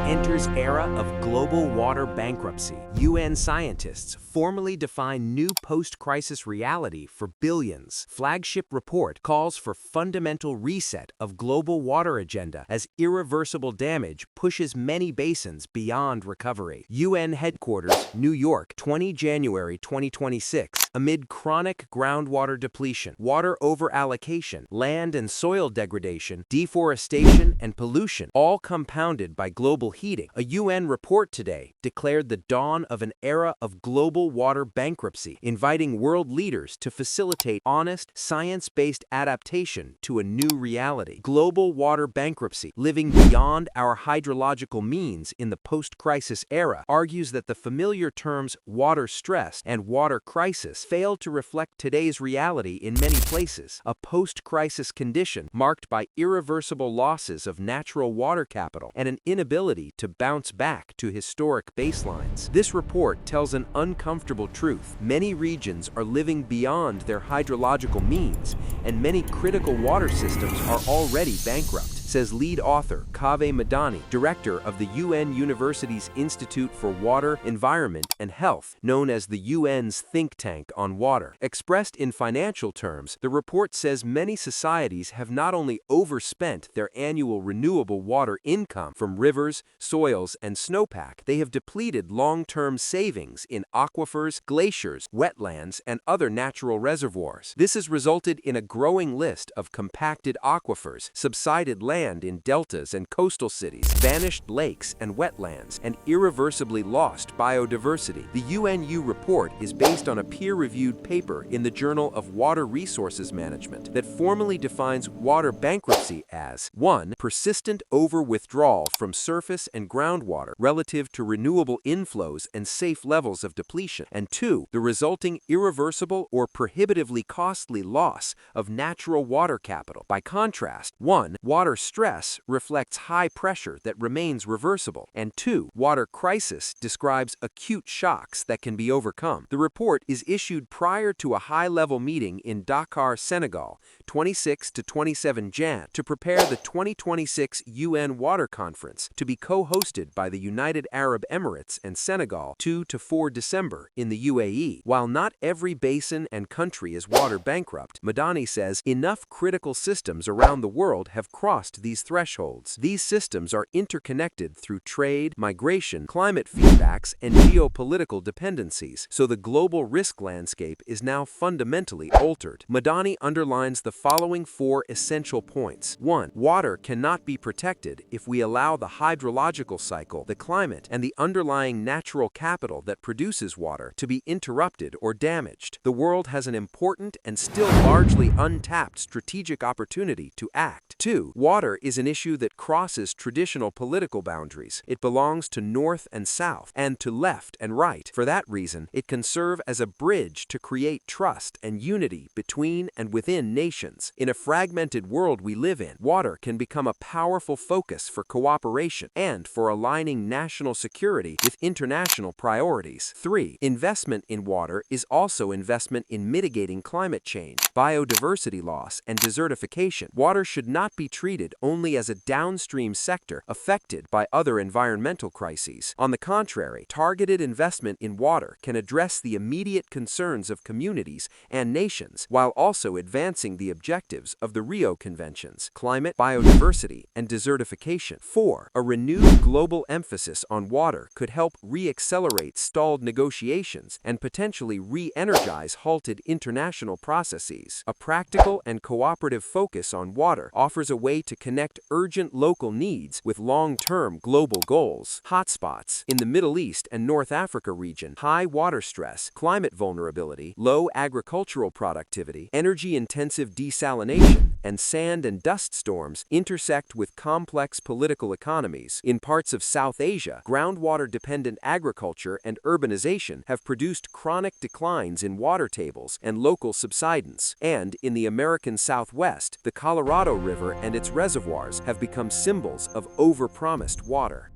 enters era of global water bankruptcy. UN scientists formally define new post-crisis reality for billions. Flagship report calls for fundamental reset of global water agenda as irreversible damage pushes many basins beyond recovery. UN headquarters, New York, 20 January 2026. Amid chronic groundwater depletion, water over-allocation, land and soil degradation, deforestation, and pollution, all compounded by global heating, a UN report today declared the dawn of an era of global water bankruptcy, inviting world leaders to facilitate honest, science-based adaptation to a new reality. Global water bankruptcy, living beyond our hydrological means in the post-crisis era, argues that the familiar terms water stress and water crisis fail to reflect today's reality in many places, a post-crisis condition marked by irreversible losses of natural water capital and an inability to bounce back to historic baselines. This report tells an uncomfortable truth. Many regions are living beyond their hydrological means, and many critical water systems are already bankrupt, says lead author Kaveh Madani, director of the UN University's Institute for Water, Environment, and Health, known as the UN's think tank on water. Expressed in financial terms, the report says many societies have not only overspent their annual renewable water income from rivers, soils, and snowpack, they have depleted long-term savings in aquifers, glaciers, wetlands, and other natural reservoirs. This has resulted in a growing list of compacted aquifers, subsided land in deltas and coastal cities, vanished lakes and wetlands, and irreversibly lost biodiversity. The UNU report is based on a peer-reviewed paper in the Journal of Water Resources Management that formally defines water bankruptcy as 1. Persistent over-withdrawal from surface and groundwater relative to renewable inflows and safe levels of depletion, and 2. The resulting irreversible or prohibitively costly loss of natural water capital. By contrast, 1. Water stress reflects high pressure that remains reversible, and 2. Water crisis describes acute shocks that can be overcome. The report is issued prior to a high-level meeting in Dakar, Senegal, 26 to 27 Jan, to prepare the 2026 UN Water Conference to be co-hosted by the United Arab Emirates and Senegal 2 to 4 December in the UAE. While not every basin and country is water bankrupt, Madani says enough critical systems around the world have crossed these thresholds. These systems are interconnected through trade, migration, climate feedbacks, and geopolitical dependencies, so the global risk landscape is now fundamentally altered. Madani underlines the following 4 essential points. 1. Water cannot be protected if we allow the hydrological cycle, the climate, and the underlying natural capital that produces water to be interrupted or damaged. The world has an important and still largely untapped strategic opportunity to act. 2. Water is an issue that crosses traditional political boundaries. It belongs to North and South, and to left and right. For that reason, it can serve as a bridge to create trust and unity between and within nations. In a fragmented world we live in, water can become a powerful focus for cooperation and for aligning national security with international priorities. 3. Investment in water is also investment in mitigating climate change, biodiversity loss, and desertification. Water should not be treated only as a downstream sector affected by other environmental crises. On the contrary, targeted investment in water can address the immediate concerns of communities and nations while also advancing the objectives of the Rio Conventions: climate, biodiversity, and desertification. 4. A renewed global emphasis on water could help re-accelerate stalled negotiations and potentially re-energize halted international processes. A practical and cooperative focus on water offers a way to connect urgent local needs with long-term global goals. Hotspots in the Middle East and North Africa region, high water stress, climate vulnerability, low agricultural productivity, energy-intensive desalination, and sand and dust storms intersect with complex political economies. In parts of South Asia, groundwater-dependent agriculture and urbanization have produced chronic declines in water tables and local subsidence. And in the American Southwest, the Colorado River and its reservoirs have become symbols of overpromised water.